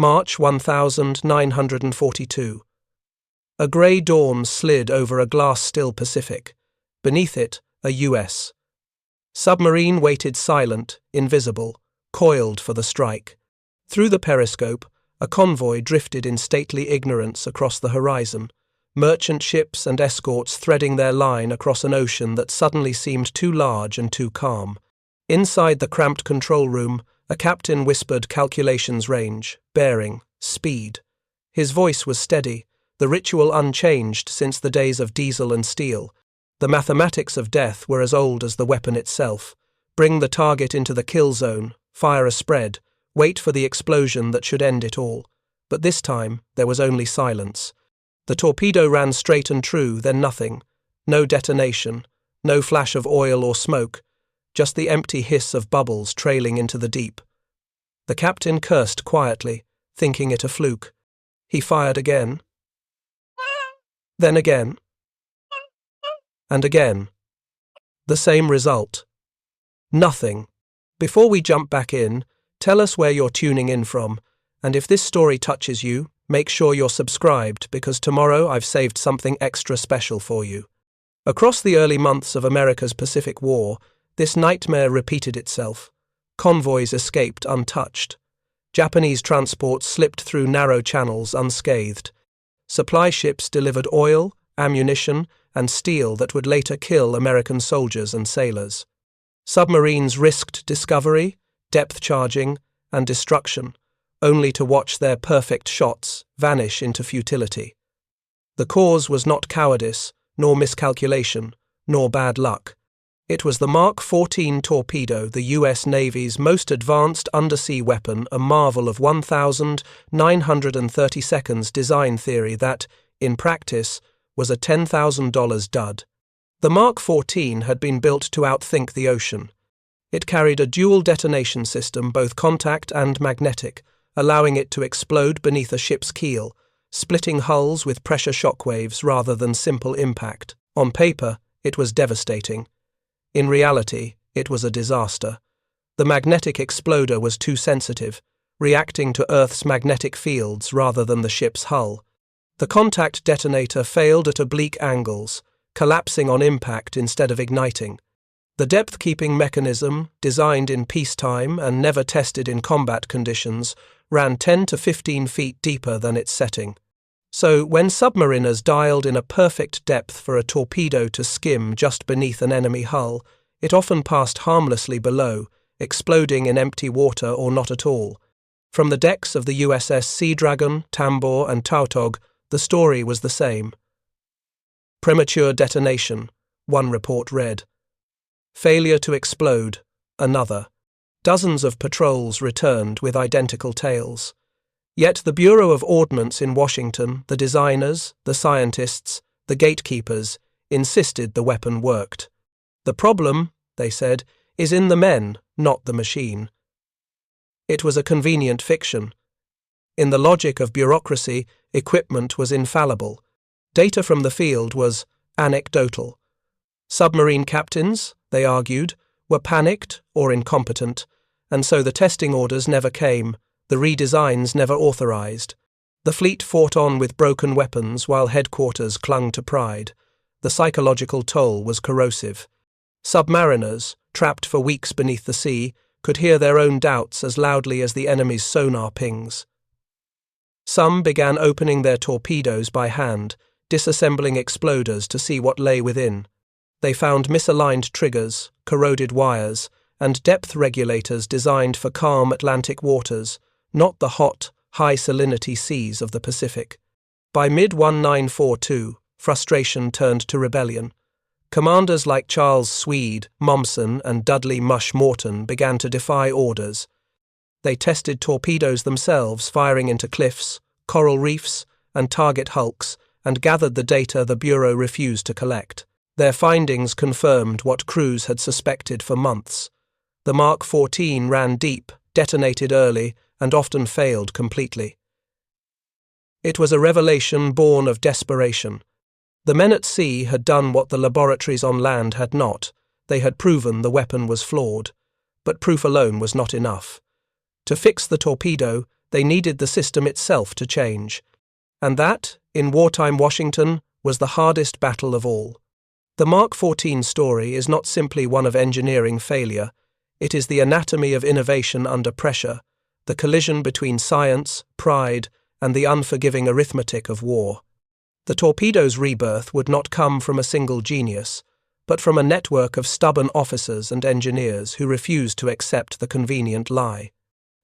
March 1942. A grey dawn slid over a glass-still Pacific. Beneath it, a U.S. submarine waited silent, invisible, coiled for the strike. Through the periscope, a convoy drifted in stately ignorance across the horizon, merchant ships and escorts threading their line across an ocean that suddenly seemed too large and too calm. Inside the cramped control room, a captain whispered calculations range, bearing, speed. His voice was steady, the ritual unchanged since the days of diesel and steel. The mathematics of death were as old as the weapon itself. Bring the target into the kill zone, fire a spread, wait for the explosion that should end it all. But this time, there was only silence. The torpedo ran straight and true, then nothing. No detonation, no flash of oil or smoke, just the empty hiss of bubbles trailing into the deep. The captain cursed quietly, thinking it a fluke. He fired again. Then again. And again. The same result. Nothing. Before we jump back in, tell us where you're tuning in from, and if this story touches you, make sure you're subscribed because tomorrow I've saved something extra special for you. Across the early months of America's Pacific War, this nightmare repeated itself. Convoys escaped untouched. Japanese transports slipped through narrow channels unscathed. Supply ships delivered oil, ammunition, and steel that would later kill American soldiers and sailors. Submarines risked discovery, depth charging, and destruction, only to watch their perfect shots vanish into futility. The cause was not cowardice, nor miscalculation, nor bad luck. It was the Mark 14 torpedo, the U.S. Navy's most advanced undersea weapon, a marvel of 1,930 seconds design theory that, in practice, was a $10,000 dud. The Mark 14 had been built to outthink the ocean. It carried a dual detonation system, both contact and magnetic, allowing it to explode beneath a ship's keel, splitting hulls with pressure shockwaves rather than simple impact. On paper, it was devastating. In reality, it was a disaster. The magnetic exploder was too sensitive, reacting to Earth's magnetic fields rather than the ship's hull. The contact detonator failed at oblique angles, collapsing on impact instead of igniting. The depth-keeping mechanism, designed in peacetime and never tested in combat conditions, ran 10 to 15 feet deeper than its setting. So, when submariners dialed in a perfect depth for a torpedo to skim just beneath an enemy hull, it often passed harmlessly below, exploding in empty water or not at all. From the decks of the USS Sea Dragon, Tambor, and Tautog, the story was the same. Premature detonation, one report read. Failure to explode, another. Dozens of patrols returned with identical tales. Yet the Bureau of Ordnance in Washington, the designers, the scientists, the gatekeepers, insisted the weapon worked. The problem, they said, is in the men, not the machine. It was a convenient fiction. In the logic of bureaucracy, equipment was infallible. Data from the field was anecdotal. Submarine captains, they argued, were panicked or incompetent, and so the testing orders never came, the redesigns never authorized. The fleet fought on with broken weapons while headquarters clung to pride. The psychological toll was corrosive. Submariners, trapped for weeks beneath the sea, could hear their own doubts as loudly as the enemy's sonar pings. Some began opening their torpedoes by hand, disassembling exploders to see what lay within. They found misaligned triggers, corroded wires, and depth regulators designed for calm Atlantic waters, not the hot, high-salinity seas of the Pacific. By mid-1942, frustration turned to rebellion. Commanders like Charles Swede, Mommsen, and Dudley Mush Morton began to defy orders. They tested torpedoes themselves, firing into cliffs, coral reefs, and target hulks, and gathered the data the Bureau refused to collect. Their findings confirmed what crews had suspected for months. The Mark 14 ran deep, detonated early, and often failed completely. It was a revelation born of desperation. The men at sea had done what the laboratories on land had not. They had proven the weapon was flawed. But proof alone was not enough. To fix the torpedo, They needed the system itself to change. And that, in wartime Washington, was the hardest battle of all. The Mark 14 story is not simply one of engineering failure. It is the anatomy of innovation under pressure, the collision between science, pride, and the unforgiving arithmetic of war. The Torpedoes' rebirth would not come from a single genius, but from a network of stubborn officers and engineers who refused to accept the convenient lie.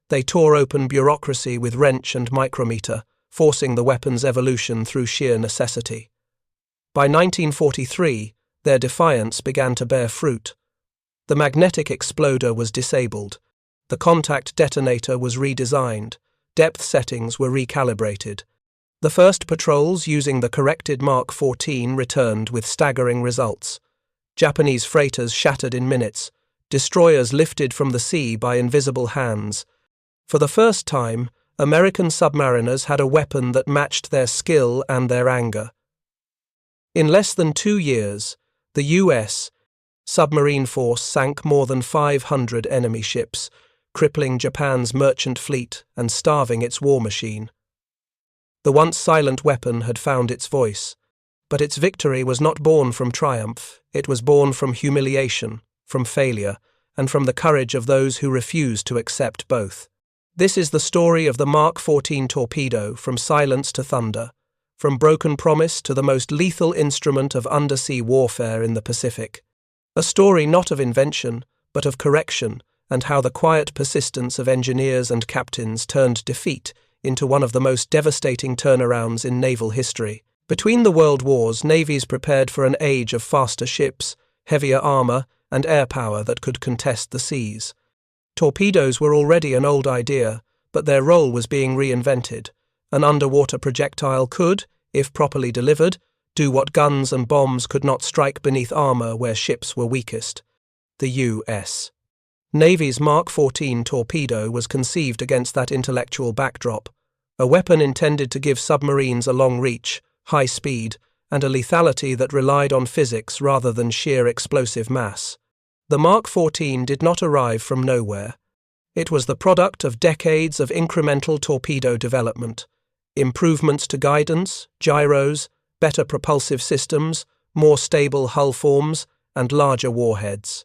They tore open bureaucracy with wrench and micrometer, forcing the weapon's evolution through sheer necessity. By 1943, their defiance began to bear fruit. The magnetic exploder was disabled. The contact detonator was redesigned. Depth settings were recalibrated. The first patrols using the corrected Mark 14 returned with staggering results. Japanese freighters shattered in minutes, destroyers lifted from the sea by invisible hands. For the first time, American submariners had a weapon that matched their skill and their anger. In less than 2 years, the U.S. submarine force sank more than 500 enemy ships, crippling Japan's merchant fleet and starving its war machine. The once silent weapon had found its voice, but its victory was not born from triumph. It was born from humiliation, from failure, and from the courage of those who refused to accept both. This is the story of the Mark 14 torpedo, from silence to thunder, from broken promise to the most lethal instrument of undersea warfare in the Pacific. A story not of invention, but of correction, and how the quiet persistence of engineers and captains turned defeat into one of the most devastating turnarounds in naval history. Between the world wars, navies prepared for an age of faster ships, heavier armor, and air power that could contest the seas. Torpedoes were already an old idea, but their role was being reinvented. An underwater projectile could, if properly delivered, do what guns and bombs could not strike beneath armor where ships were weakest. The U.S. Navy's Mark 14 torpedo was conceived against that intellectual backdrop, a weapon intended to give submarines a long reach, high speed, and a lethality that relied on physics rather than sheer explosive mass. The Mark 14 did not arrive from nowhere. It was the product of decades of incremental torpedo development, improvements to guidance, gyros, better propulsive systems, more stable hull forms, and larger warheads.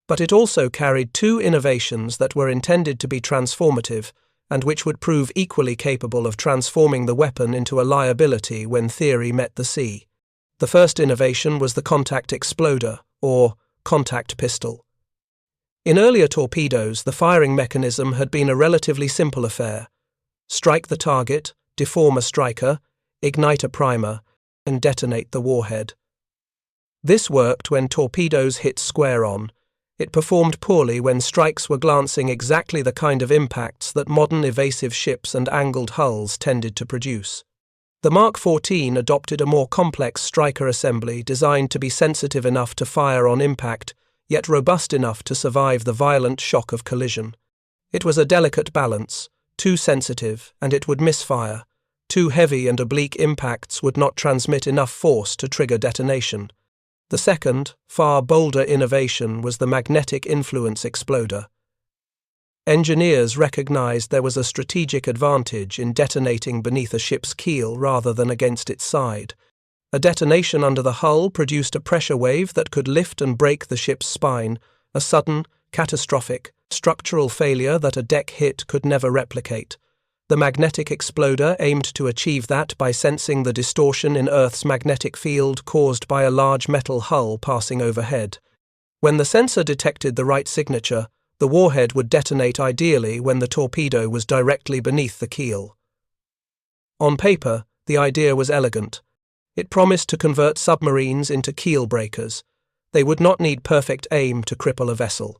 But it also carried 2 innovations that were intended to be transformative and which would prove equally capable of transforming the weapon into a liability when theory met the sea. The first innovation was the contact exploder, or contact pistol. In earlier torpedoes, the firing mechanism had been a relatively simple affair. Strike the target, deform a striker, ignite a primer, and detonate the warhead. This worked when torpedoes hit square on. It performed poorly when strikes were glancing exactly the kind of impacts that modern evasive ships and angled hulls tended to produce. The Mark 14 adopted a more complex striker assembly designed to be sensitive enough to fire on impact, yet robust enough to survive the violent shock of collision. It was a delicate balance. Too sensitive, and it would misfire. Too heavy and oblique impacts would not transmit enough force to trigger detonation. The second, far bolder innovation was the magnetic influence exploder. Engineers recognized there was a strategic advantage in detonating beneath a ship's keel rather than against its side. A detonation under the hull produced a pressure wave that could lift and break the ship's spine, a sudden, catastrophic, structural failure that a deck hit could never replicate. The magnetic exploder aimed to achieve that by sensing the distortion in Earth's magnetic field caused by a large metal hull passing overhead. When the sensor detected the right signature, the warhead would detonate ideally when the torpedo was directly beneath the keel. On paper, the idea was elegant. It promised to convert submarines into keel breakers. They would not need perfect aim to cripple a vessel.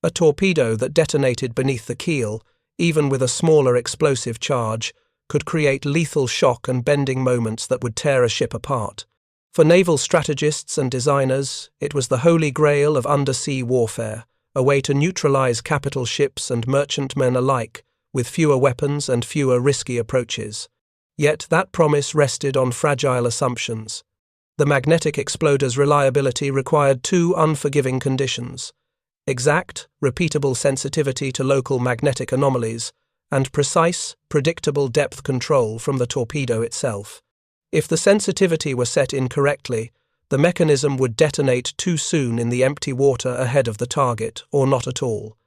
A torpedo that detonated beneath the keel, even with a smaller explosive charge, could create lethal shock and bending moments that would tear a ship apart. For naval strategists and designers, it was the holy grail of undersea warfare, a way to neutralize capital ships and merchantmen alike, with fewer weapons and fewer risky approaches. Yet that promise rested on fragile assumptions. The magnetic exploder's reliability required 2 unforgiving conditions: exact, repeatable sensitivity to local magnetic anomalies, and precise, predictable depth control from the torpedo itself. If the sensitivity were set incorrectly, the mechanism would detonate too soon in the empty water ahead of the target, or not at all.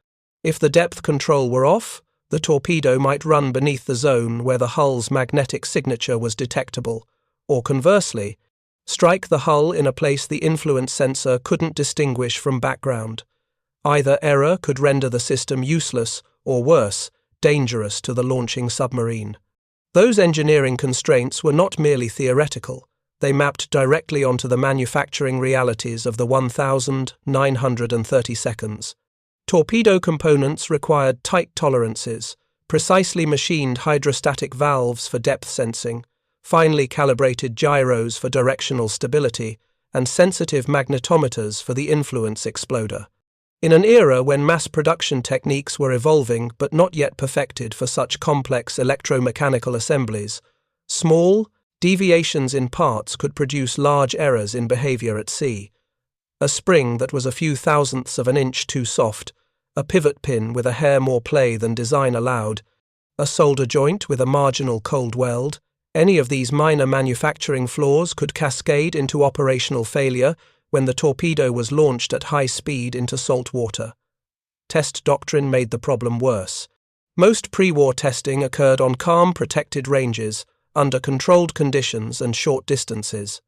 If the depth control were off, the torpedo might run beneath the zone where the hull's magnetic signature was detectable, or conversely, strike the hull in a place the influence sensor couldn't distinguish from background. Either error could render the system useless, or worse, dangerous to the launching submarine. Those engineering constraints were not merely theoretical. They mapped directly onto the manufacturing realities of the 1,930 seconds. Torpedo components required tight tolerances, precisely machined hydrostatic valves for depth sensing, finely calibrated gyros for directional stability, and sensitive magnetometers for the influence exploder. In an era when mass production techniques were evolving but not yet perfected for such complex electromechanical assemblies, small deviations in parts could produce large errors in behavior at sea. A spring that was a few thousandths of an inch too soft, a pivot pin with a hair more play than design allowed, a solder joint with a marginal cold weld, any of these minor manufacturing flaws could cascade into operational failure when the torpedo was launched at high speed into salt water. Test doctrine made the problem worse. Most pre-war testing occurred on calm, protected ranges, under controlled conditions and short distances.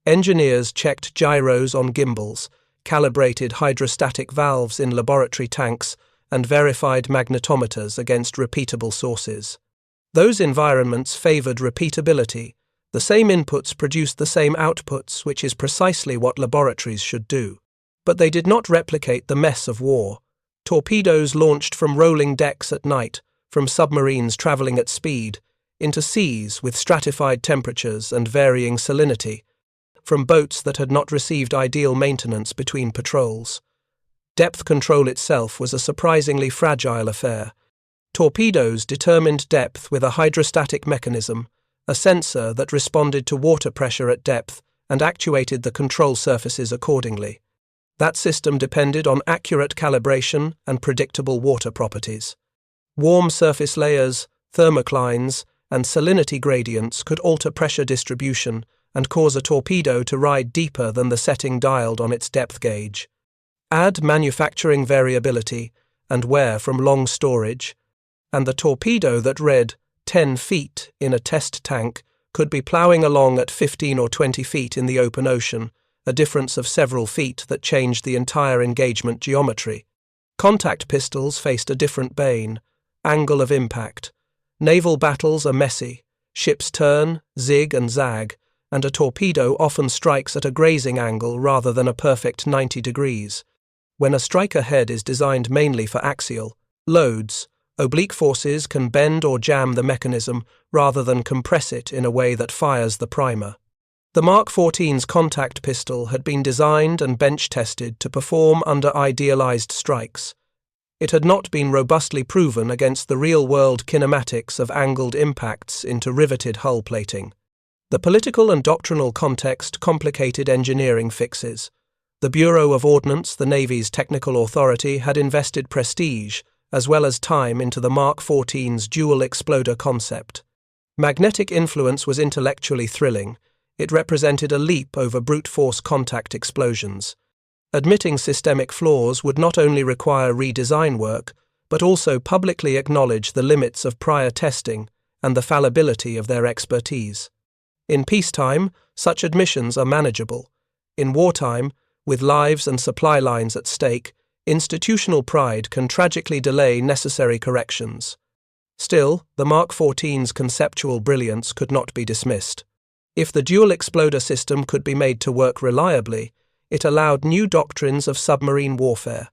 Engineers checked gyros on gimbals, calibrated hydrostatic valves in laboratory tanks, and verified magnetometers against repeatable sources. Those environments favored repeatability. The same inputs produced the same outputs, which is precisely what laboratories should do. But they did not replicate the mess of war. Torpedoes launched from rolling decks at night, from submarines traveling at speed, into seas with stratified temperatures and varying salinity, from boats that had not received ideal maintenance between patrols. Depth control itself was a surprisingly fragile affair. Torpedoes determined depth with a hydrostatic mechanism, a sensor that responded to water pressure at depth and actuated the control surfaces accordingly. That system depended on accurate calibration and predictable water properties. Warm surface layers, thermoclines, and salinity gradients could alter pressure distribution and cause a torpedo to ride deeper than the setting dialed on its depth gauge. Add manufacturing variability and wear from long storage, and the torpedo that read 10 feet in a test tank could be ploughing along at 15 or 20 feet in the open ocean, a difference of several feet that changed the entire engagement geometry. Contact pistols faced a different bane: angle of impact. Naval battles are messy. Ships turn, zig and zag, and a torpedo often strikes at a grazing angle rather than a perfect 90 degrees. When a striker head is designed mainly for axial loads, oblique forces can bend or jam the mechanism rather than compress it in a way that fires the primer. The Mark 14's contact pistol had been designed and bench-tested to perform under idealized strikes. It had not been robustly proven against the real-world kinematics of angled impacts into riveted hull plating. The political and doctrinal context complicated engineering fixes. The Bureau of Ordnance, the Navy's technical authority, had invested prestige as well as time into the Mark 14's dual exploder concept. Magnetic influence was intellectually thrilling. It represented a leap over brute force contact explosions. Admitting systemic flaws would not only require redesign work, but also publicly acknowledge the limits of prior testing and the fallibility of their expertise. In peacetime, such admissions are manageable. In wartime, with lives and supply lines at stake, institutional pride can tragically delay necessary corrections. Still, the Mark 14's conceptual brilliance could not be dismissed. If the dual exploder system could be made to work reliably, it allowed new doctrines of submarine warfare: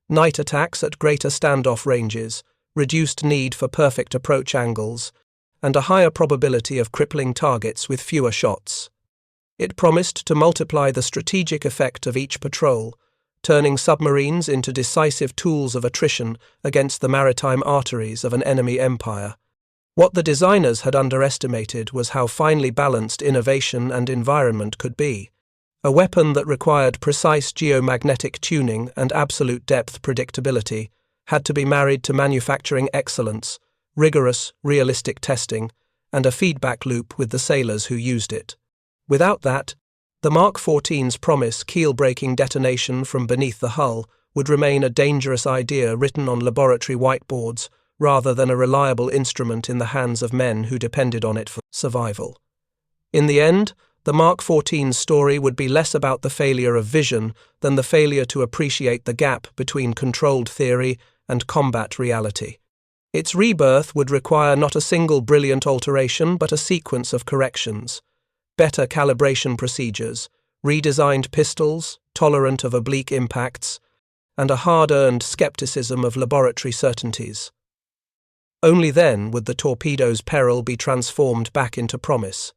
night attacks at greater standoff ranges, reduced need for perfect approach angles, and a higher probability of crippling targets with fewer shots. It promised to multiply the strategic effect of each patrol, turning submarines into decisive tools of attrition against the maritime arteries of an enemy empire. What the designers had underestimated was how finely balanced innovation and environment could be. A weapon that required precise geomagnetic tuning and absolute depth predictability had to be married to manufacturing excellence, rigorous, realistic testing, and a feedback loop with the sailors who used it. Without that, the Mark 14's promise keel-breaking detonation from beneath the hull would remain a dangerous idea written on laboratory whiteboards rather than a reliable instrument in the hands of men who depended on it for survival. In the end, the Mark 14's story would be less about the failure of vision than the failure to appreciate the gap between controlled theory and combat reality. Its rebirth would require not a single brilliant alteration but a sequence of corrections. Better calibration procedures, redesigned pistols, tolerant of oblique impacts, and a hard-earned skepticism of laboratory certainties. Only then would the Torpedoes' peril be transformed back into promise.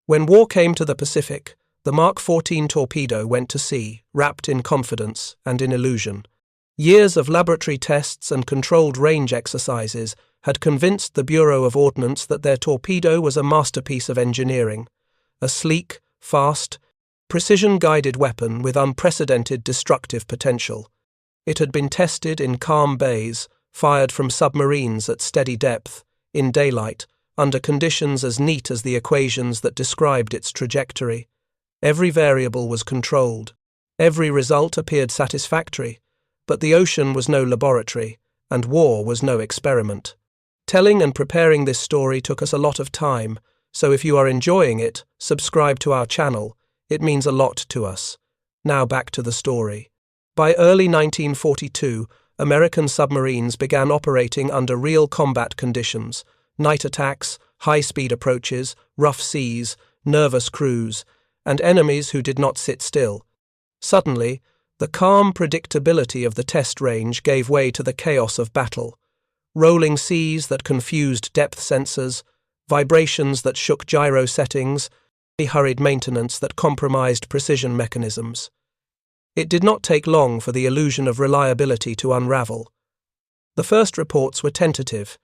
When war came to the Pacific, the Mark 14 torpedo went to sea, wrapped in confidence and in illusion. Years of laboratory tests and controlled range exercises had convinced the Bureau of Ordnance that their torpedo was a masterpiece of engineering, a sleek, fast, precision-guided weapon with unprecedented destructive potential. It had been tested in calm bays, fired from submarines at steady depth, in daylight, under conditions as neat as the equations that described its trajectory. Every variable was controlled. Every result appeared satisfactory. But the ocean was no laboratory, and war was no experiment. Telling and preparing this story took us a lot of time, so if you are enjoying it, subscribe to our channel. It means a lot to us. Now back to the story. By early 1942, American submarines began operating under real combat conditions: night attacks, high-speed approaches, rough seas, nervous crews, and enemies who did not sit still. Suddenly, the calm predictability of the test range gave way to the chaos of battle. Rolling seas that confused depth sensors, vibrations that shook gyro settings, hurried maintenance that compromised precision mechanisms. It did not take long for the illusion of reliability to unravel. The first reports were tentative.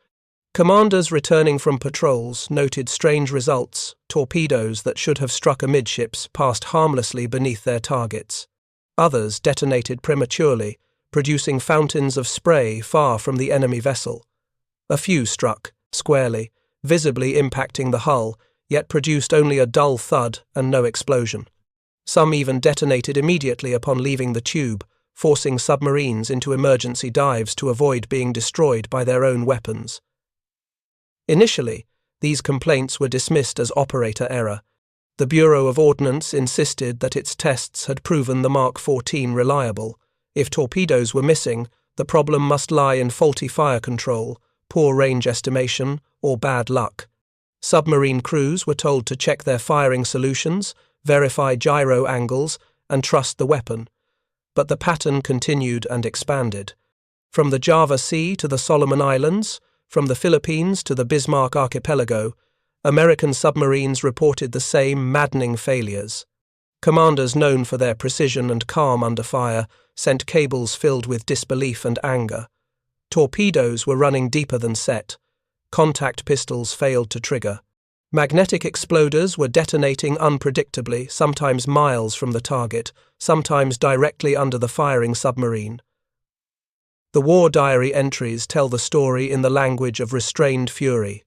Commanders returning from patrols noted strange results: torpedoes that should have struck amidships passed harmlessly beneath their targets. Others detonated prematurely, producing fountains of spray far from the enemy vessel. A few struck, squarely, visibly impacting the hull, yet produced only a dull thud and no explosion. Some even detonated immediately upon leaving the tube, forcing submarines into emergency dives to avoid being destroyed by their own weapons. Initially, these complaints were dismissed as operator error. The Bureau of Ordnance insisted that its tests had proven the Mark 14 reliable. If torpedoes were missing, the problem must lie in faulty fire control, poor range estimation, or bad luck. Submarine crews were told to check their firing solutions, verify gyro angles, and trust the weapon. But the pattern continued and expanded. From the Java Sea to the Solomon Islands, from the Philippines to the Bismarck Archipelago, American submarines reported the same maddening failures. Commanders known for their precision and calm under fire sent cables filled with disbelief and anger. Torpedoes were running deeper than set. Contact pistols failed to trigger. Magnetic exploders were detonating unpredictably, sometimes miles from the target, sometimes directly under the firing submarine. The war diary entries tell the story in the language of restrained fury.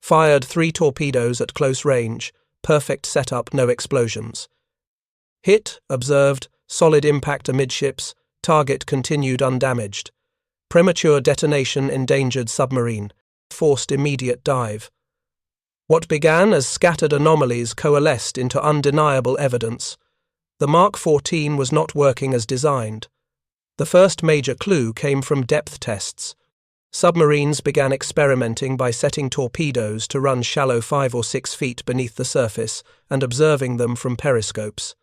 Fired 3 torpedoes at close range, perfect setup, no explosions. Hit, observed, solid impact amidships, target continued undamaged. Premature detonation endangered submarine, forced immediate dive. What began as scattered anomalies coalesced into undeniable evidence. The Mark 14 was not working as designed. The first major clue came from depth tests. Submarines began experimenting by setting torpedoes to run shallow 5 or 6 feet beneath the surface and observing them from periscopes.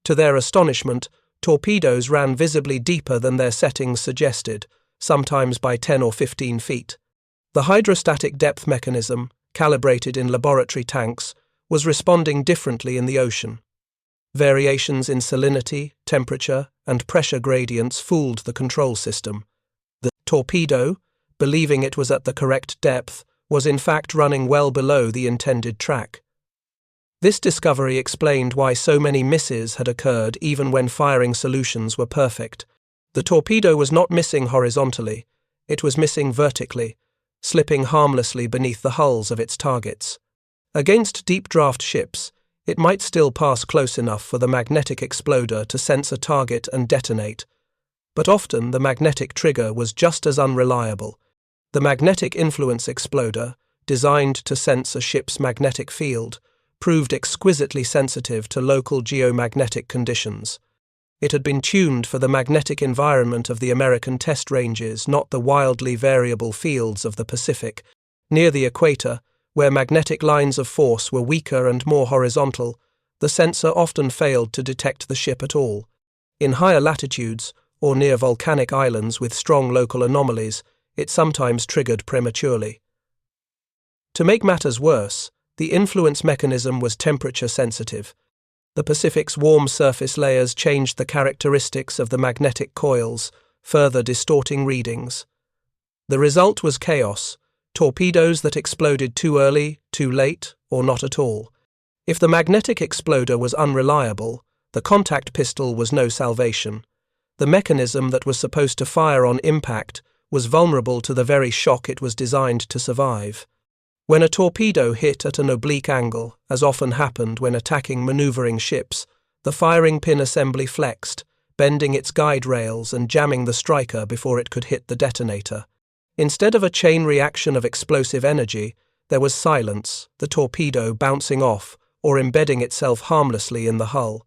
To their astonishment, torpedoes ran visibly deeper than their settings suggested, sometimes by 10 or 15 feet. The hydrostatic depth mechanism, calibrated in laboratory tanks, was responding differently in the ocean. Variations in salinity, temperature, and pressure gradients fooled the control system. The torpedo, believing it was at the correct depth, was in fact running well below the intended track. This discovery explained why so many misses had occurred even when firing solutions were perfect. The torpedo was not missing horizontally, it was missing vertically, slipping harmlessly beneath the hulls of its targets. Against deep-draft ships, it might still pass close enough for the magnetic exploder to sense a target and detonate, but often the magnetic trigger was just as unreliable. The magnetic influence exploder, designed to sense a ship's magnetic field, proved exquisitely sensitive to local geomagnetic conditions. It had been tuned for the magnetic environment of the American test ranges, not the wildly variable fields of the Pacific. Near the equator, where magnetic lines of force were weaker and more horizontal, the sensor often failed to detect the ship at all. In higher latitudes, or near volcanic islands with strong local anomalies, it sometimes triggered prematurely. To make matters worse, the influence mechanism was temperature sensitive. The Pacific's warm surface layers changed the characteristics of the magnetic coils, further distorting readings. The result was chaos, torpedoes that exploded too early, too late, or not at all. If the magnetic exploder was unreliable, the contact pistol was no salvation. The mechanism that was supposed to fire on impact was vulnerable to the very shock it was designed to survive. When a torpedo hit at an oblique angle, as often happened when attacking maneuvering ships, the firing pin assembly flexed, bending its guide rails and jamming the striker before it could hit the detonator. Instead of a chain reaction of explosive energy, there was silence, the torpedo bouncing off or embedding itself harmlessly in the hull.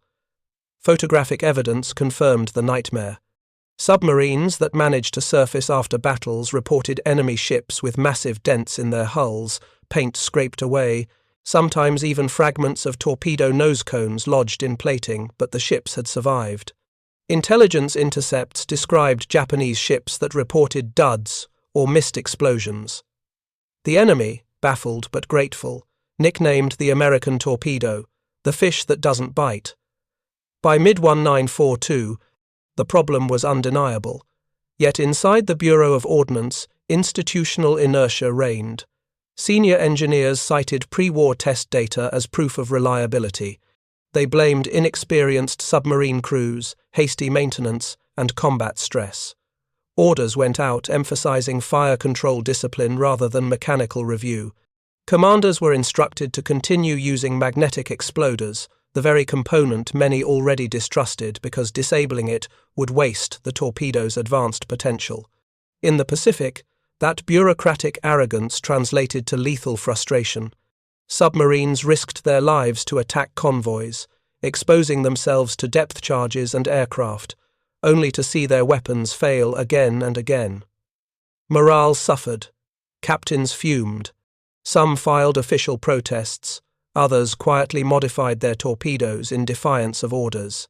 Photographic evidence confirmed the nightmare. Submarines that managed to surface after battles reported enemy ships with massive dents in their hulls, paint scraped away, sometimes even fragments of torpedo nose cones lodged in plating, but the ships had survived. Intelligence intercepts described Japanese ships that reported duds or missed explosions. The enemy, baffled but grateful, nicknamed the American torpedo, the fish that doesn't bite. By mid-1942, the problem was undeniable, yet inside the Bureau of Ordnance, institutional inertia reigned. Senior engineers cited pre-war test data as proof of reliability. They blamed inexperienced submarine crews, hasty maintenance, and combat stress. Orders went out emphasizing fire control discipline rather than mechanical review. Commanders were instructed to continue using magnetic exploders, the very component many already distrusted because disabling it would waste the torpedo's advanced potential. In the Pacific, that bureaucratic arrogance translated to lethal frustration. Submarines risked their lives to attack convoys, exposing themselves to depth charges and aircraft, only to see their weapons fail again and again. Morale suffered. Captains fumed. Some filed official protests. Others quietly modified their torpedoes in defiance of orders.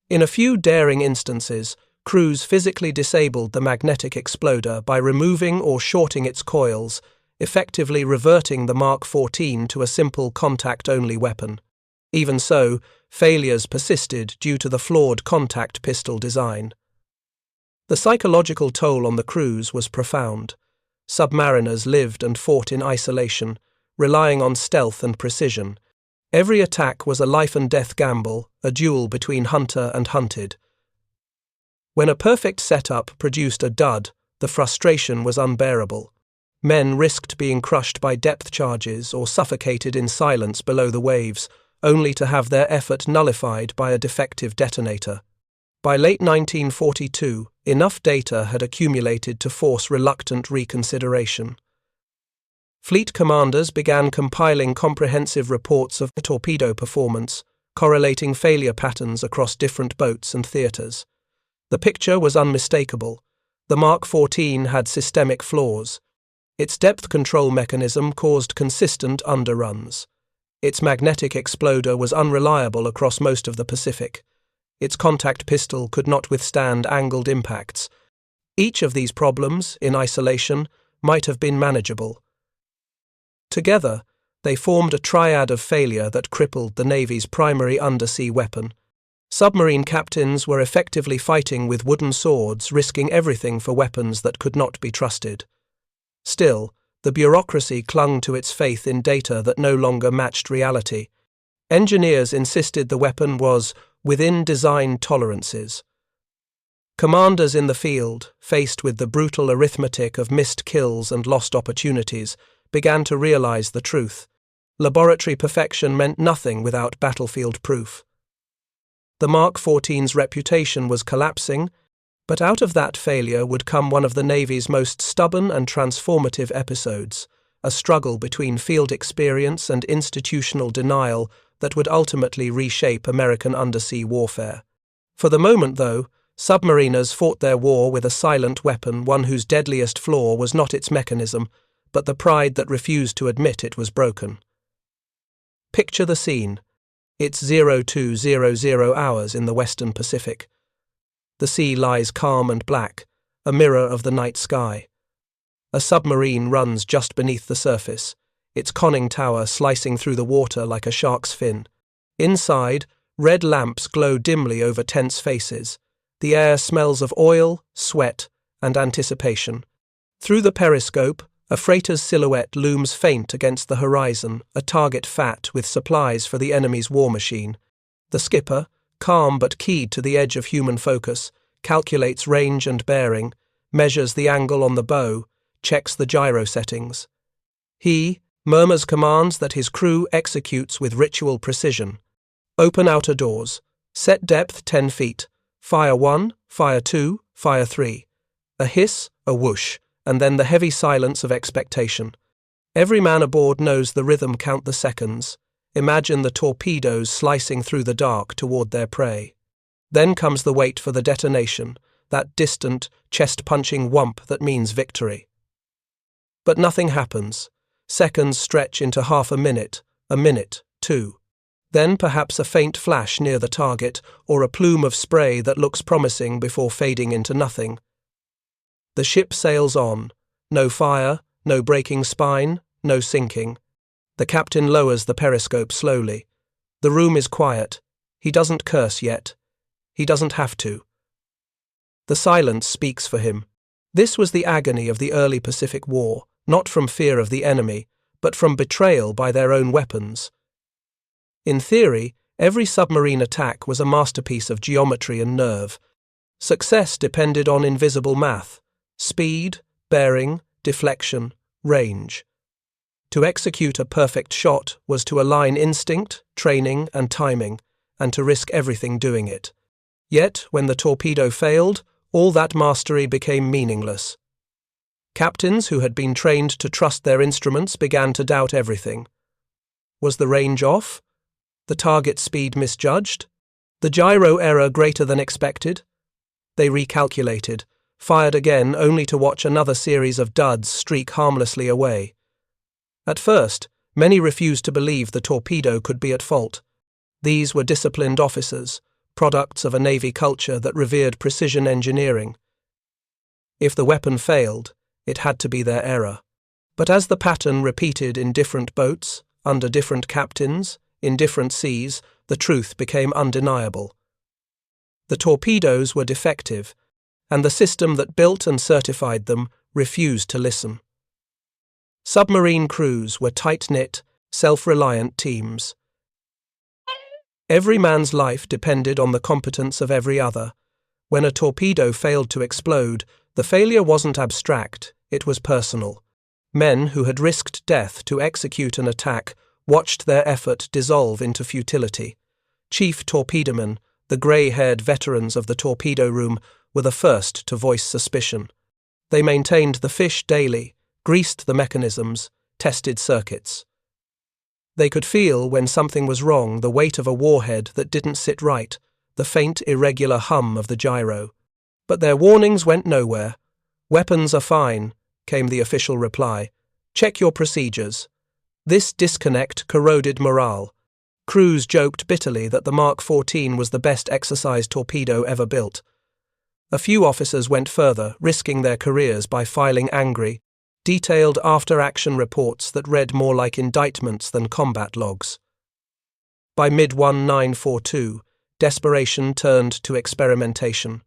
In a few daring instances, crews physically disabled the magnetic exploder by removing or shorting its coils, effectively reverting the Mark 14 to a simple contact-only weapon. Even so, failures persisted due to the flawed contact pistol design. The psychological toll on the crews was profound. Submariners lived and fought in isolation, relying on stealth and precision. Every attack was a life-and-death gamble, a duel between hunter and hunted. When a perfect setup produced a dud, the frustration was unbearable. Men risked being crushed by depth charges or suffocated in silence below the waves, only to have their effort nullified by a defective detonator. By late 1942, enough data had accumulated to force reluctant reconsideration. Fleet commanders began compiling comprehensive reports of torpedo performance, correlating failure patterns across different boats and theaters. The picture was unmistakable. The Mark 14 had systemic flaws. Its depth control mechanism caused consistent underruns. Its magnetic exploder was unreliable across most of the Pacific. Its contact pistol could not withstand angled impacts. Each of these problems, in isolation, might have been manageable. Together, they formed a triad of failure that crippled the Navy's primary undersea weapon. Submarine captains were effectively fighting with wooden swords, risking everything for weapons that could not be trusted. Still, the bureaucracy clung to its faith in data that no longer matched reality. Engineers insisted the weapon was within design tolerances. Commanders in the field, faced with the brutal arithmetic of missed kills and lost opportunities, began to realize the truth. Laboratory perfection meant nothing without battlefield proof. The Mark 14's reputation was collapsing, but out of that failure would come one of the Navy's most stubborn and transformative episodes, a struggle between field experience and institutional denial that would ultimately reshape American undersea warfare. For the moment, though, submariners fought their war with a silent weapon, one whose deadliest flaw was not its mechanism, but the pride that refused to admit it was broken. Picture the scene. It's 0200 hours in the Western Pacific. The sea lies calm and black, a mirror of the night sky. A submarine runs just beneath the surface, its conning tower slicing through the water like a shark's fin. Inside, red lamps glow dimly over tense faces. The air smells of oil, sweat, and anticipation. Through the periscope, a freighter's silhouette looms faint against the horizon, a target fat with supplies for the enemy's war machine. The skipper, calm but keyed to the edge of human focus, calculates range and bearing, measures the angle on the bow, checks the gyro settings. He murmurs commands that his crew executes with ritual precision. Open outer doors. Set depth 10 feet. Fire 1, fire 2, fire 3. A hiss, a whoosh, and then the heavy silence of expectation. Every man aboard knows the rhythm. Count the seconds. Imagine the torpedoes slicing through the dark toward their prey. Then comes the wait for the detonation, that distant, chest-punching whump that means victory. But nothing happens. Seconds stretch into half a minute, 2. Then perhaps a faint flash near the target, or a plume of spray that looks promising before fading into nothing. The ship sails on. No fire, no breaking spine, no sinking. The captain lowers the periscope slowly. The room is quiet. He doesn't curse yet. He doesn't have to. The silence speaks for him. This was the agony of the early Pacific War, not from fear of the enemy, but from betrayal by their own weapons. In theory, every submarine attack was a masterpiece of geometry and nerve. Success depended on invisible math: speed, bearing, deflection, range. To execute a perfect shot was to align instinct, training, and timing, and to risk everything doing it. Yet, when the torpedo failed, all that mastery became meaningless. Captains who had been trained to trust their instruments began to doubt everything. Was the range off? The target speed misjudged? The gyro error greater than expected? They recalculated, fired again only to watch another series of duds streak harmlessly away. At first, many refused to believe the torpedo could be at fault. These were disciplined officers, products of a Navy culture that revered precision engineering. If the weapon failed, it had to be their error. But as the pattern repeated in different boats, under different captains, in different seas, the truth became undeniable. The torpedoes were defective, and the system that built and certified them refused to listen. Submarine crews were tight-knit, self-reliant teams. Every man's life depended on the competence of every other. When a torpedo failed to explode, the failure wasn't abstract, it was personal. Men who had risked death to execute an attack watched their effort dissolve into futility. Chief torpedomen, the grey-haired veterans of the torpedo room, were the first to voice suspicion. They maintained the fish daily, greased the mechanisms, tested circuits. They could feel when something was wrong the weight of a warhead that didn't sit right, the faint, irregular hum of the gyro. But their warnings went nowhere. "Weapons are fine," came the official reply. "Check your procedures." This disconnect corroded morale. Crews joked bitterly that the Mark 14 was the best exercise torpedo ever built. A few officers went further, risking their careers by filing angry, detailed after-action reports that read more like indictments than combat logs. By mid-1942, desperation turned to experimentation.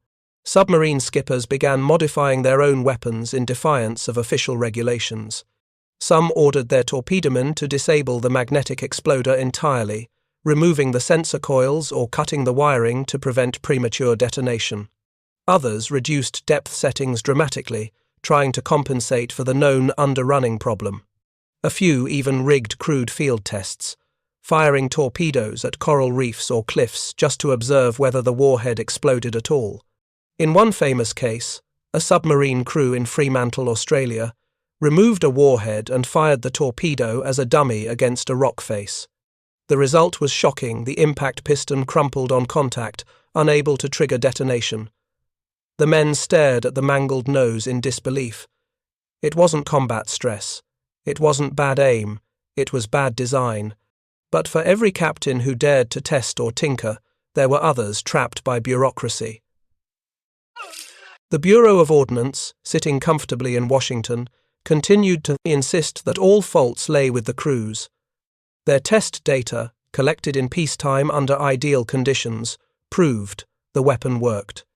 Submarine skippers began modifying their own weapons in defiance of official regulations. Some ordered their torpedomen to disable the magnetic exploder entirely, removing the sensor coils or cutting the wiring to prevent premature detonation. Others reduced depth settings dramatically, trying to compensate for the known underrunning problem. A few even rigged crude field tests, firing torpedoes at coral reefs or cliffs just to observe whether the warhead exploded at all. In one famous case, a submarine crew in Fremantle, Australia, removed a warhead and fired the torpedo as a dummy against a rock face. The result was shocking. The impact piston crumpled on contact, unable to trigger detonation. The men stared at the mangled nose in disbelief. It wasn't combat stress. It wasn't bad aim. It was bad design. But for every captain who dared to test or tinker, there were others trapped by bureaucracy. The Bureau of Ordnance, sitting comfortably in Washington, continued to insist that all faults lay with the crews. Their test data, collected in peacetime under ideal conditions, proved the weapon worked.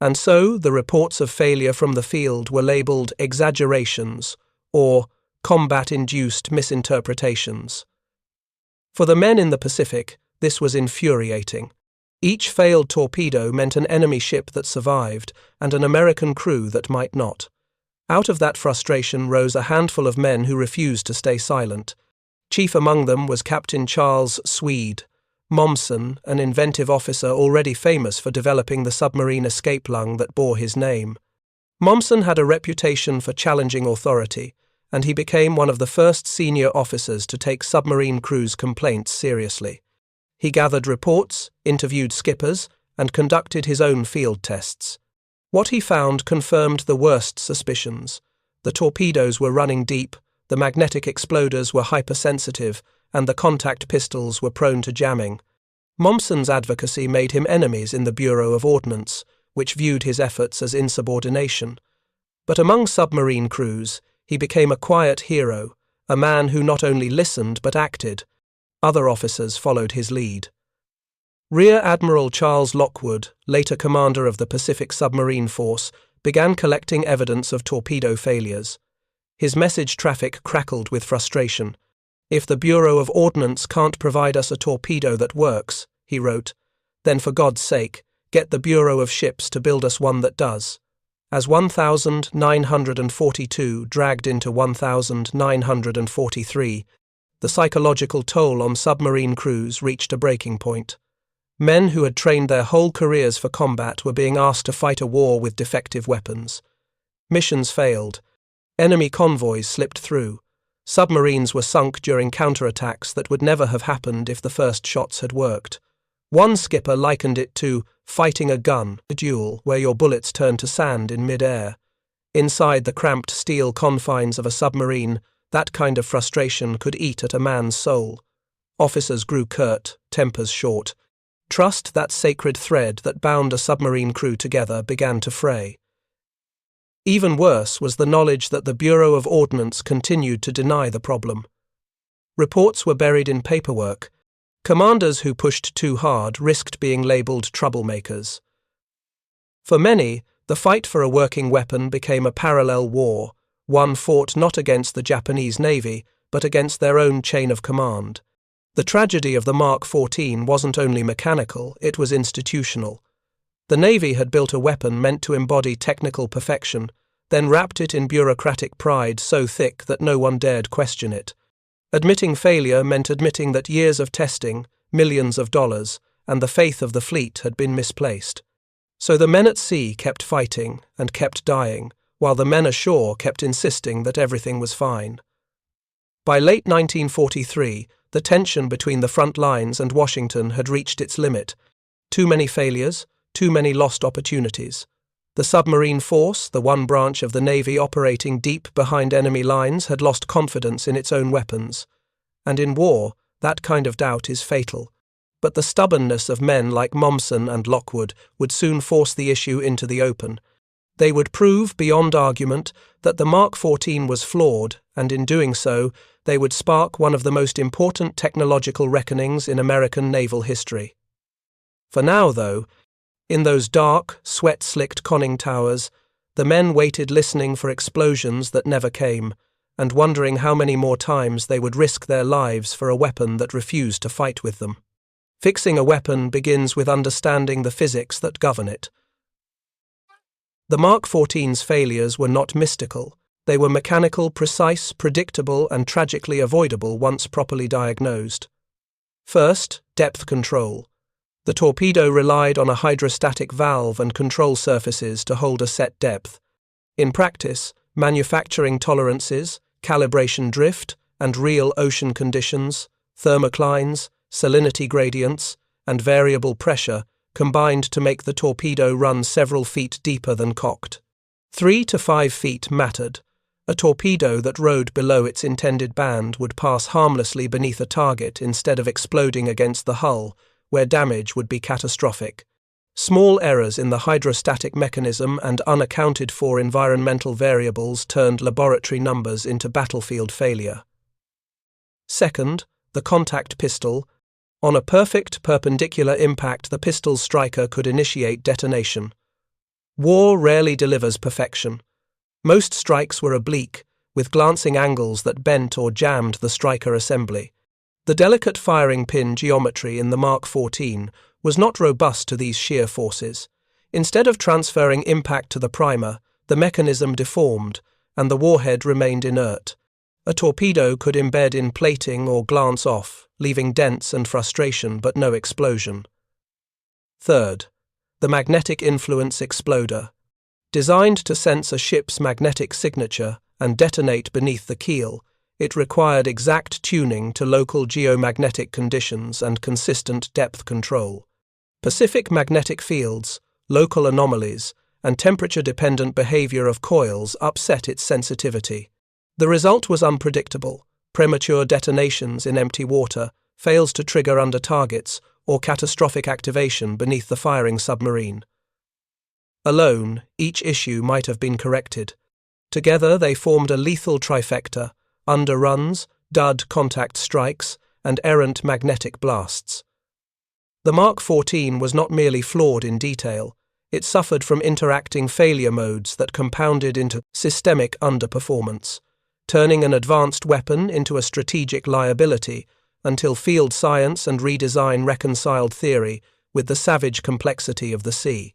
And so the reports of failure from the field were labeled exaggerations or combat-induced misinterpretations. For the men in the Pacific, this was infuriating. Each failed torpedo meant an enemy ship that survived and an American crew that might not. Out of that frustration rose a handful of men who refused to stay silent. Chief among them was Captain Charles Swede Momsen, an inventive officer already famous for developing the submarine escape lung that bore his name. Momsen had a reputation for challenging authority, and he became one of the first senior officers to take submarine crews' complaints seriously. He gathered reports, interviewed skippers, and conducted his own field tests. What he found confirmed the worst suspicions. The torpedoes were running deep, the magnetic exploders were hypersensitive, and the contact pistols were prone to jamming. Momsen's advocacy made him enemies in the Bureau of Ordnance, which viewed his efforts as insubordination. But among submarine crews, he became a quiet hero, a man who not only listened but acted. Other officers followed his lead. Rear Admiral Charles Lockwood, later commander of the Pacific Submarine Force, began collecting evidence of torpedo failures. His message traffic crackled with frustration. "If the Bureau of Ordnance can't provide us a torpedo that works," he wrote, "then for God's sake, get the Bureau of Ships to build us one that does." As 1,942 dragged into 1,943, the psychological toll on submarine crews reached a breaking point. Men who had trained their whole careers for combat were being asked to fight a war with defective weapons. Missions failed. Enemy convoys slipped through. Submarines were sunk during counterattacks that would never have happened if the first shots had worked. One skipper likened it to fighting a gun, a duel where your bullets turn to sand in mid-air. Inside the cramped steel confines of a submarine, that kind of frustration could eat at a man's soul. Officers grew curt, tempers short. Trust, that sacred thread that bound a submarine crew together, began to fray. Even worse was the knowledge that the Bureau of Ordnance continued to deny the problem. Reports were buried in paperwork. Commanders who pushed too hard risked being labeled troublemakers. For many, the fight for a working weapon became a parallel war, one fought not against the Japanese Navy, but against their own chain of command. The tragedy of the Mark 14 wasn't only mechanical, it was institutional. The Navy had built a weapon meant to embody technical perfection, then wrapped it in bureaucratic pride so thick that no one dared question it. Admitting failure meant admitting that years of testing, millions of dollars, and the faith of the fleet had been misplaced. So the men at sea kept fighting and kept dying, while the men ashore kept insisting that everything was fine. By late 1943, the tension between the front lines and Washington had reached its limit. Too many failures, too many lost opportunities. The submarine force, the one branch of the Navy operating deep behind enemy lines, had lost confidence in its own weapons. And in war, that kind of doubt is fatal. But the stubbornness of men like Momsen and Lockwood would soon force the issue into the open. They would prove beyond argument that the Mark 14 was flawed, and in doing so, they would spark one of the most important technological reckonings in American naval history. For now, though, in those dark, sweat-slicked conning towers, the men waited listening for explosions that never came, and wondering how many more times they would risk their lives for a weapon that refused to fight with them. Fixing a weapon begins with understanding the physics that govern it. The Mark 14's failures were not mystical. They were mechanical, precise, predictable, and tragically avoidable once properly diagnosed. First, depth control. The torpedo relied on a hydrostatic valve and control surfaces to hold a set depth. In practice, manufacturing tolerances, calibration drift, and real ocean conditions, thermoclines, salinity gradients, and variable pressure combined to make the torpedo run several feet deeper than cocked. 3 to 5 feet mattered. A torpedo that rode below its intended band would pass harmlessly beneath a target instead of exploding against the hull, where damage would be catastrophic. Small errors in the hydrostatic mechanism and unaccounted for environmental variables turned laboratory numbers into battlefield failure. Second, the contact pistol. On a perfect perpendicular impact, the pistol's striker could initiate detonation. War rarely delivers perfection. Most strikes were oblique, with glancing angles that bent or jammed the striker assembly. The delicate firing pin geometry in the Mark 14 was not robust to these shear forces. Instead of transferring impact to the primer, the mechanism deformed, and the warhead remained inert. A torpedo could embed in plating or glance off, leaving dents and frustration but no explosion. Third, the magnetic influence exploder. Designed to sense a ship's magnetic signature and detonate beneath the keel, it required exact tuning to local geomagnetic conditions and consistent depth control. Specific magnetic fields, local anomalies, and temperature-dependent behavior of coils upset its sensitivity. The result was unpredictable: premature detonations in empty water, fails to trigger under targets, or catastrophic activation beneath the firing submarine. Alone, each issue might have been corrected. Together they formed a lethal trifecta: underruns, dud contact strikes, and errant magnetic blasts. The Mark 14 was not merely flawed in detail, it suffered from interacting failure modes that compounded into systemic underperformance, turning an advanced weapon into a strategic liability until field science and redesign reconciled theory with the savage complexity of the sea.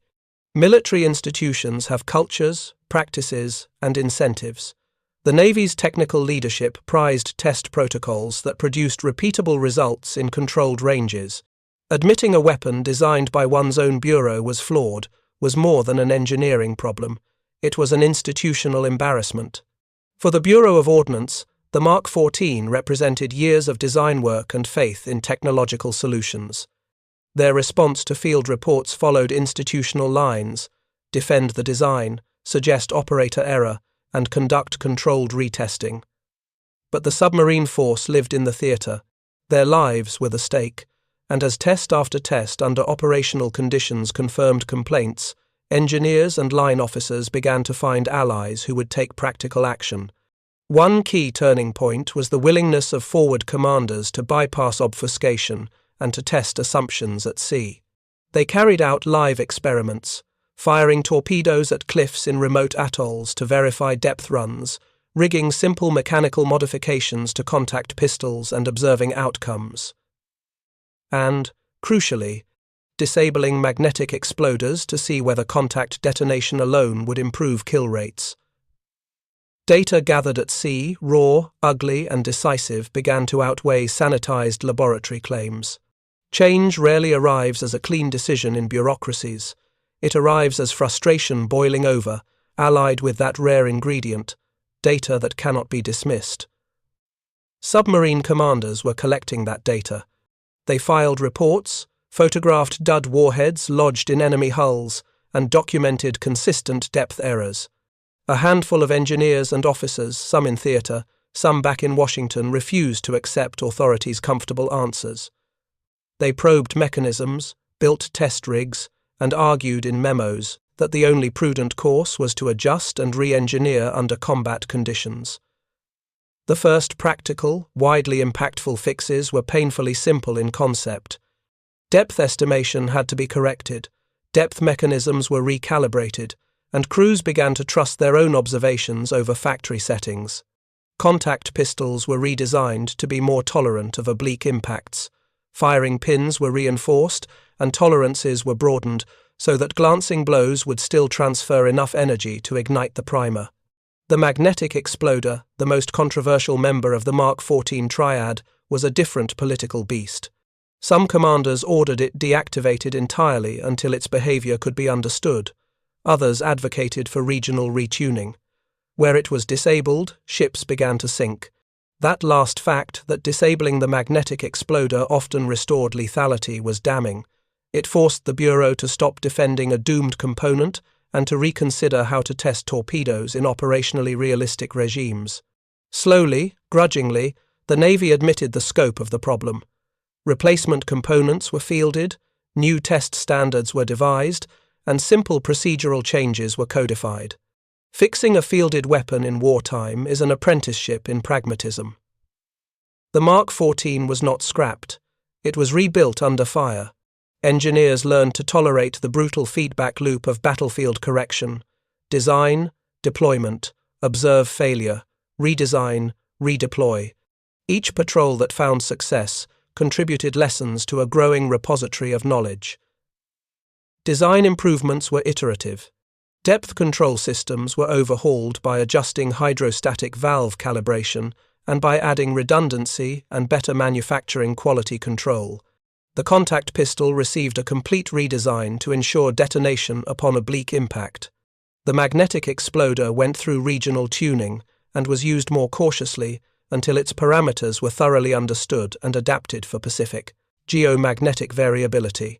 Military institutions have cultures, practices, and incentives. The Navy's technical leadership prized test protocols that produced repeatable results in controlled ranges. Admitting a weapon designed by one's own bureau was flawed was more than an engineering problem. It was an institutional embarrassment. For the Bureau of Ordnance, the Mark 14 represented years of design work and faith in technological solutions. Their response to field reports followed institutional lines: defend the design, suggest operator error, and conduct controlled retesting. But the submarine force lived in the theatre. Their lives were the stake, and as test after test under operational conditions confirmed complaints, engineers and line officers began to find allies who would take practical action. One key turning point was the willingness of forward commanders to bypass obfuscation and to test assumptions at sea. They carried out live experiments, firing torpedoes at cliffs in remote atolls to verify depth runs, rigging simple mechanical modifications to contact pistols and observing outcomes. And, crucially, disabling magnetic exploders to see whether contact detonation alone would improve kill rates. Data gathered at sea, raw, ugly, and decisive, began to outweigh sanitized laboratory claims. Change rarely arrives as a clean decision in bureaucracies. It arrives as frustration boiling over, allied with that rare ingredient, data that cannot be dismissed. Submarine commanders were collecting that data. They filed reports, photographed dud warheads lodged in enemy hulls, and documented consistent depth errors. A handful of engineers and officers, some in theatre, some back in Washington, refused to accept authorities' comfortable answers. They probed mechanisms, built test rigs, and argued in memos that the only prudent course was to adjust and re-engineer under combat conditions. The first practical, widely impactful fixes were painfully simple in concept. Depth estimation had to be corrected, depth mechanisms were recalibrated, and crews began to trust their own observations over factory settings. Contact pistols were redesigned to be more tolerant of oblique impacts. Firing pins were reinforced, and tolerances were broadened so that glancing blows would still transfer enough energy to ignite the primer. The magnetic exploder, the most controversial member of the Mark 14 triad, was a different political beast. Some commanders ordered it deactivated entirely until its behavior could be understood. Others advocated for regional retuning. Where it was disabled, ships began to sink. That last fact, that disabling the magnetic exploder often restored lethality, was damning. It forced the Bureau to stop defending a doomed component and to reconsider how to test torpedoes in operationally realistic regimes. Slowly, grudgingly, the Navy admitted the scope of the problem. Replacement components were fielded, new test standards were devised, and simple procedural changes were codified. Fixing a fielded weapon in wartime is an apprenticeship in pragmatism. The Mark 14 was not scrapped. It was rebuilt under fire. Engineers learned to tolerate the brutal feedback loop of battlefield correction: design, deployment, observe failure, redesign, redeploy. Each patrol that found success contributed lessons to a growing repository of knowledge. Design improvements were iterative. Depth control systems were overhauled by adjusting hydrostatic valve calibration and by adding redundancy and better manufacturing quality control. The contact pistol received a complete redesign to ensure detonation upon oblique impact. The magnetic exploder went through regional tuning and was used more cautiously until its parameters were thoroughly understood and adapted for Pacific geomagnetic variability.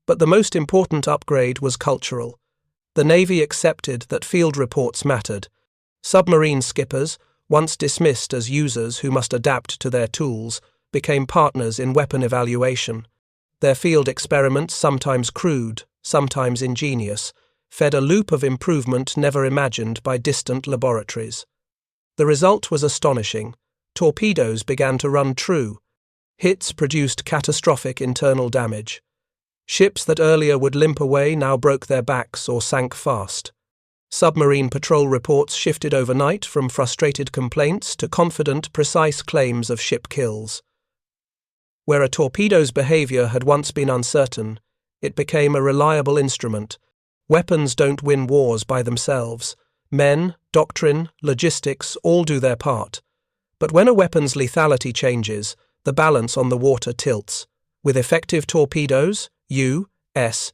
But the most important upgrade was cultural. The Navy accepted that field reports mattered. Submarine skippers, once dismissed as users who must adapt to their tools, became partners in weapon evaluation. Their field experiments, sometimes crude, sometimes ingenious, fed a loop of improvement never imagined by distant laboratories. The result was astonishing. Torpedoes began to run true. Hits produced catastrophic internal damage. Ships that earlier would limp away now broke their backs or sank fast. Submarine patrol reports shifted overnight from frustrated complaints to confident, precise claims of ship kills. Where a torpedo's behavior had once been uncertain, it became a reliable instrument. Weapons don't win wars by themselves. Men, doctrine, logistics all do their part. But when a weapon's lethality changes, the balance on the water tilts. With effective torpedoes, U.S.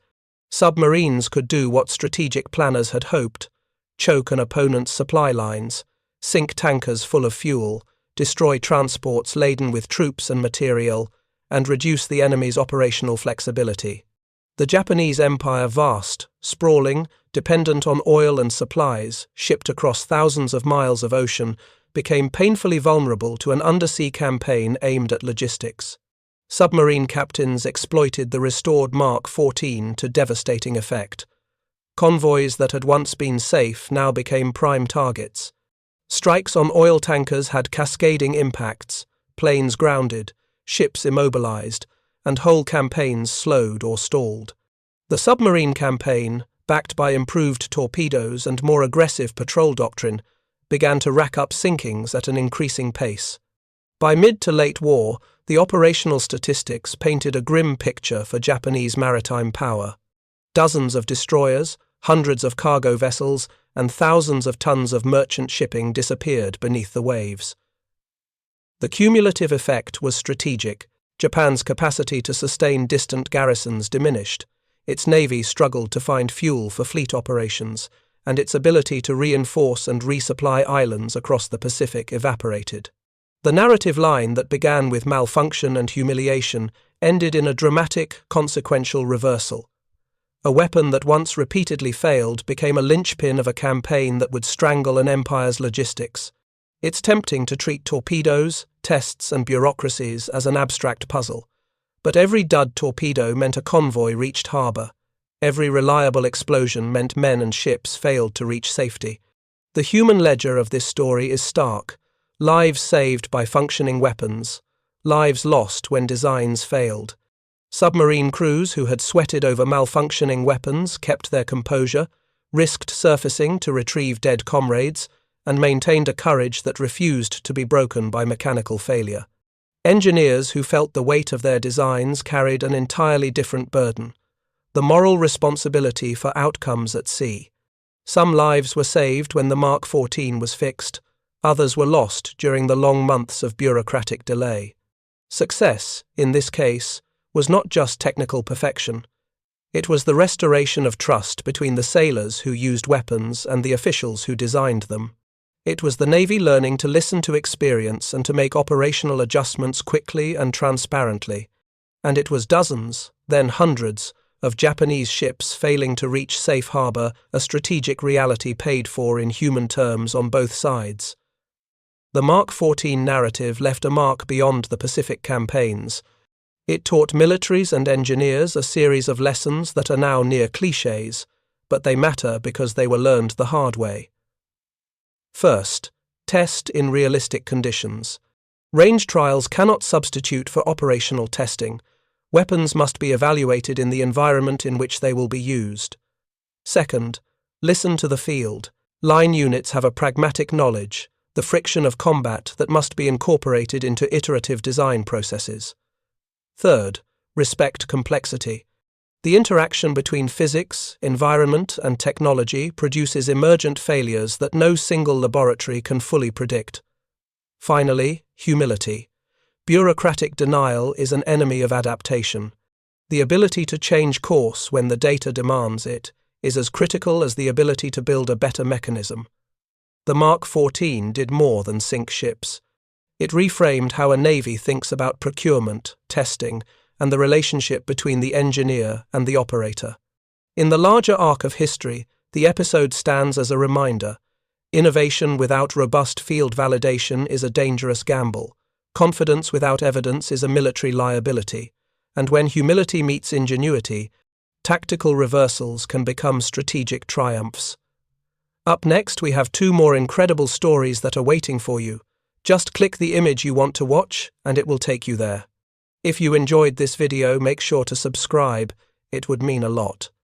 submarines could do what strategic planners had hoped: choke an opponent's supply lines, sink tankers full of fuel, destroy transports laden with troops and material, and reduce the enemy's operational flexibility. The Japanese empire, vast, sprawling, dependent on oil and supplies, shipped across thousands of miles of ocean, became painfully vulnerable to an undersea campaign aimed at logistics. Submarine captains exploited the restored Mark 14 to devastating effect. Convoys that had once been safe now became prime targets. Strikes on oil tankers had cascading impacts: planes grounded, ships immobilized, and whole campaigns slowed or stalled. The submarine campaign, backed by improved torpedoes and more aggressive patrol doctrine, began to rack up sinkings at an increasing pace. By mid to late war, the operational statistics painted a grim picture for Japanese maritime power. Dozens of destroyers, hundreds of cargo vessels, and thousands of tons of merchant shipping disappeared beneath the waves. The cumulative effect was strategic. Japan's capacity to sustain distant garrisons diminished. Its navy struggled to find fuel for fleet operations, and its ability to reinforce and resupply islands across the Pacific evaporated. The narrative line that began with malfunction and humiliation ended in a dramatic, consequential reversal. A weapon that once repeatedly failed became a linchpin of a campaign that would strangle an empire's logistics. It's tempting to treat torpedoes, tests, and bureaucracies as an abstract puzzle. But every dud torpedo meant a convoy reached harbour. Every reliable explosion meant men and ships failed to reach safety. The human ledger of this story is stark. Lives saved by functioning weapons, lives lost when designs failed. Submarine crews who had sweated over malfunctioning weapons kept their composure, risked surfacing to retrieve dead comrades, and maintained a courage that refused to be broken by mechanical failure. Engineers who felt the weight of their designs carried an entirely different burden. the moral responsibility for outcomes at sea. Some lives were saved when the Mark 14 was fixed, others were lost during the long months of bureaucratic delay. Success, in this case, was not just technical perfection. It was the restoration of trust between the sailors who used weapons and the officials who designed them. It was the Navy learning to listen to experience and to make operational adjustments quickly and transparently. And it was dozens, then hundreds, of Japanese ships failing to reach safe harbor, a strategic reality paid for in human terms on both sides. The Mark 14 narrative left a mark beyond the Pacific campaigns. It taught militaries and engineers a series of lessons that are now near clichés, but they matter because they were learned the hard way. First, test in realistic conditions. Range trials cannot substitute for operational testing. Weapons must be evaluated in the environment in which they will be used. Second, listen to the field. Line units have a pragmatic knowledge, the friction of combat that must be incorporated into iterative design processes. Third, respect complexity. The interaction between physics, environment, and technology produces emergent failures that no single laboratory can fully predict. Finally, humility. Bureaucratic denial is an enemy of adaptation. The ability to change course when the data demands it is as critical as the ability to build a better mechanism. The Mark 14 did more than sink ships. It reframed how a navy thinks about procurement, testing, and the relationship between the engineer and the operator. In the larger arc of history, the episode stands as a reminder. Innovation without robust field validation is a dangerous gamble. Confidence without evidence is a military liability. And when humility meets ingenuity, tactical reversals can become strategic triumphs. Up next, we have 2 more incredible stories that are waiting for you. Just click the image you want to watch, and it will take you there. If you enjoyed this video, make sure to subscribe. It would mean a lot.